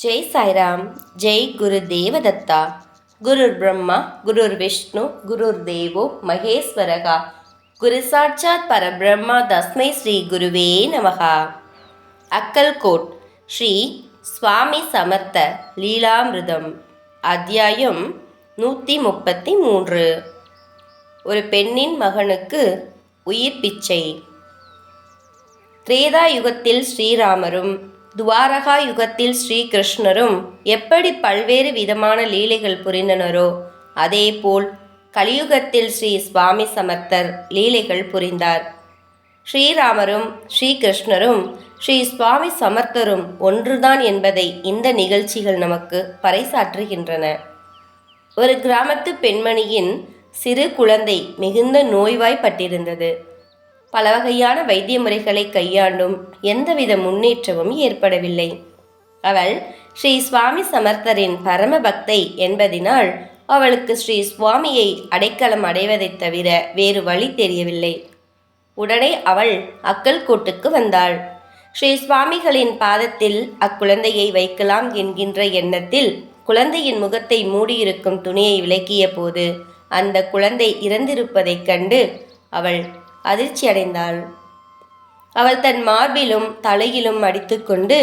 ஜெய் சாய்ராம். ஜெய் குரு தேவதத்தா. குருர் பிரம்மா குருர் விஷ்ணு குருர் தேவோ மகேஸ்வரகா. குரு சாட்சாத் பரபிரம்மா தஸ்மை ஸ்ரீ குருவே நமகா. அக்கல்கோட் ஸ்ரீ சுவாமி சமர்த்த லீலாமிருதம். அத்தியாயம் 133. ஒரு பெண்ணின் மகனுக்கு உயிர் பிச்சை. திரேதா யுகத்தில் ஸ்ரீராமரும் துவாரகா யுகத்தில் ஸ்ரீகிருஷ்ணரும் எப்படி பல்வேறு விதமான லீலைகள் புரிந்தனரோ அதேபோல் கலியுகத்தில் ஸ்ரீ சுவாமி சமர்த்தர் லீலைகள் புரிந்தார். ஸ்ரீராமரும் ஸ்ரீகிருஷ்ணரும் ஸ்ரீ சுவாமி சமர்த்தரும் ஒன்றுதான் என்பதை இந்த நிகழ்ச்சிகள் நமக்கு பறைசாற்றுகின்றன. ஒரு கிராமத்து பெண்மணியின் சிறு குழந்தை மிகுந்த நோய்வாய்ப்பட்டிருந்தது. பல வகையான வைத்திய முறைகளை கையாண்டும் எந்தவித முன்னேற்றமும் ஏற்படவில்லை. அவள் ஸ்ரீ சுவாமி சமர்த்தரின் பரம பக்தை என்பதினால் அவளுக்கு ஸ்ரீ சுவாமியை அடைக்கலம் அடைவதைத் தவிர வேறு வழி தெரியவில்லை. உடனே அவள் அக்கல்கோட்டுக்கு வந்தாள். ஸ்ரீ சுவாமிகளின் பாதத்தில் அக்குழந்தையை வைக்கலாம் என்கின்ற எண்ணத்தில் குழந்தையின் முகத்தை மூடியிருக்கும் துணியை விலக்கிய போது அந்த குழந்தை இறந்திருப்பதைக் கண்டு அவள் அதிர்ச்சி அடைந்தாள். அவள் தன் மார்பிலும் தலையிலும் அடித்துக்கொண்டு,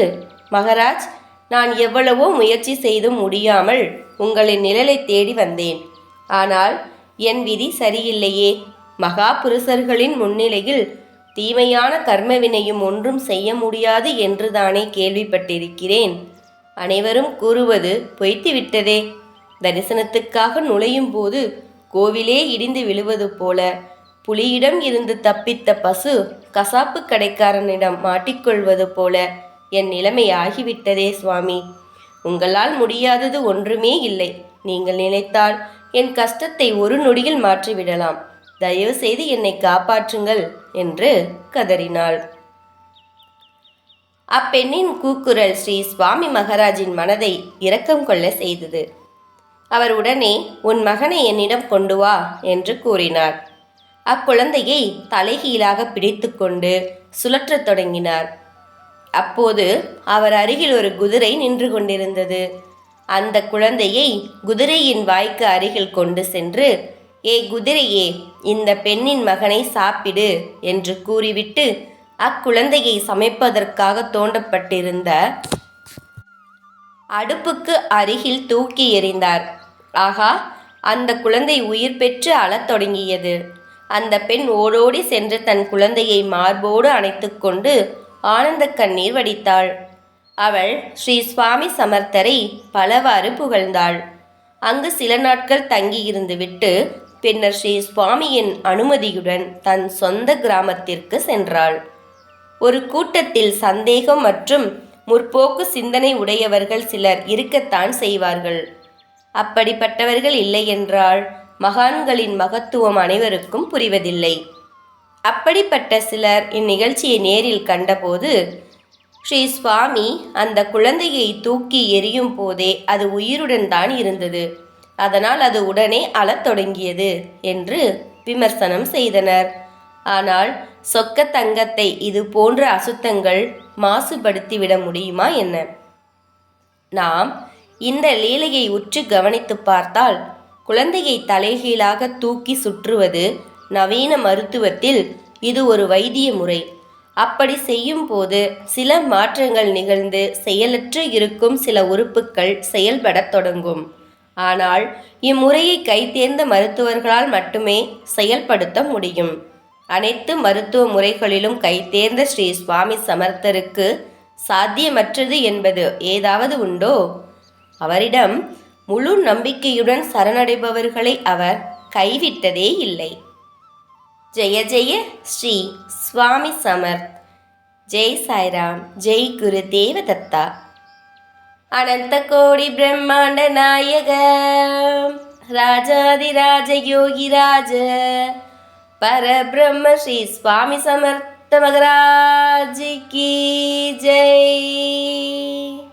மகராஜ், நான் எவ்வளவோ முயற்சி செய்தும் முடியாமல் உங்களின் நிழலை தேடி வந்தேன். ஆனால் என் விதி சரியில்லையே. மகா புருஷர்களின் முன்னிலையில் தீமையான கர்மவினையும் ஒன்றும் செய்ய முடியாது என்றுதானே கேள்விப்பட்டிருக்கிறேன். அனைவரும் கூறுவது பொய்த்துவிட்டதே. தரிசனத்துக்காக நுழையும் போது கோவிலே இடிந்து விழுவது போல, புலியிடம் இருந்து தப்பித்த பசு கசாப்பு கடைக்காரனிடம் மாட்டிக்கொள்வது போல என் நிலைமை ஆகிவிட்டதே சுவாமி. உங்களால் முடியாதது ஒன்றுமே இல்லை. நீங்கள் நினைத்தால் என் கஷ்டத்தை ஒரு நொடியில் மாற்றிவிடலாம். தயவு செய்து என்னை காப்பாற்றுங்கள் என்று கதறினாள். அப்பெண்ணின் கூக்குரல் ஸ்ரீ சுவாமி மகாராஜின் மனதை இரக்கம் கொள்ள செய்தது. அவர் உடனே, உன் மகனை என்னிடம் கொண்டு வா என்று கூறினார். அக்குழந்தையை தலைகீழாக பிடித்து கொண்டு சுழற்றத் தொடங்கினார். அப்போது அவர் அருகில் ஒரு குதிரை நின்று கொண்டிருந்தது. அந்த குழந்தையை குதிரையின் வாய்க்கு அருகில் கொண்டு சென்று, ஏ குதிரையே, இந்த பெண்ணின் மகனை சாப்பிடு என்று கூறிவிட்டு அக்குழந்தையை சமைப்பதற்காக தோண்டப்பட்டிருந்த அடுப்புக்கு அருகில் தூக்கி எறிந்தார். ஆகா, அந்த குழந்தை உயிர் பெற்று அழத் தொடங்கியது. அந்த பெண் ஓடோடி சென்று தன் குழந்தையை மார்போடு அணைத்து கொண்டு ஆனந்த கண்ணீர் வடித்தாள். அவள் ஸ்ரீ சுவாமி சமர்த்தரை பலவாறு புகழ்ந்தாள். அங்கு சில நாட்கள் தங்கியிருந்து விட்டு பின்னர் ஸ்ரீ சுவாமியின் அனுமதியுடன் தன் சொந்த கிராமத்திற்கு சென்றாள். ஒரு கூட்டத்தில் சந்தேகம் மற்றும் முற்போக்கு சிந்தனை உடையவர்கள் சிலர் இருக்கத்தான் செய்வார்கள். அப்படிப்பட்டவர்கள் இல்லை என்றால் மகான்களின் மகத்துவம் அனைவருக்கும் புரிவதில்லை. அப்படிப்பட்ட சிலர் இந்நிகழ்ச்சியை நேரில் கண்டபோது, ஸ்ரீ சுவாமி அந்த குழந்தையை தூக்கி எறியும் போதே அது உயிருடன் தான் இருந்தது, அதனால் அது உடனே அழத் தொடங்கியது என்று விமர்சனம் செய்தனர். ஆனால் சொக்க தங்கத்தை இது போன்ற அசுத்தங்கள் மாசுபடுத்திவிட முடியுமா என்ன? நாம் இந்த லீலையை உற்று கவனித்து பார்த்தால், குழந்தையை தலைகீழாக தூக்கி சுற்றுவது நவீன மருத்துவத்தில் இது ஒரு வைத்திய முறை. அப்படி செய்யும் போது சில மாற்றங்கள் நிகழ்ந்து செயலற்று இருக்கும் சில உறுப்புகள் செயல்படத் தொடங்கும். ஆனால் இம்முறையை கைதேர்ந்த மருத்துவர்களால் மட்டுமே செயல்படுத்த முடியும். அனைத்து மருத்துவ முறைகளிலும் கைதேர்ந்த ஸ்ரீ சுவாமி சமர்த்தருக்கு சாத்தியமற்றது என்பது ஏதாவது உண்டோ? அவரிடம் முழு நம்பிக்கையுடன் சரணடைபவர்களை அவர் கைவிட்டதே இல்லை. ஜெய ஜெய ஸ்ரீ சுவாமி சமர்த். ஜெய் சாய்ராம். ஜெய் குரு தேவதத்தா. அனந்த கோடி பிரம்மாண்ட நாயக ராஜாதிராஜ யோகிராஜ பரபிரம்ம ஸ்ரீ சுவாமி சமர்த்த மகராஜ் கி ஜெய்.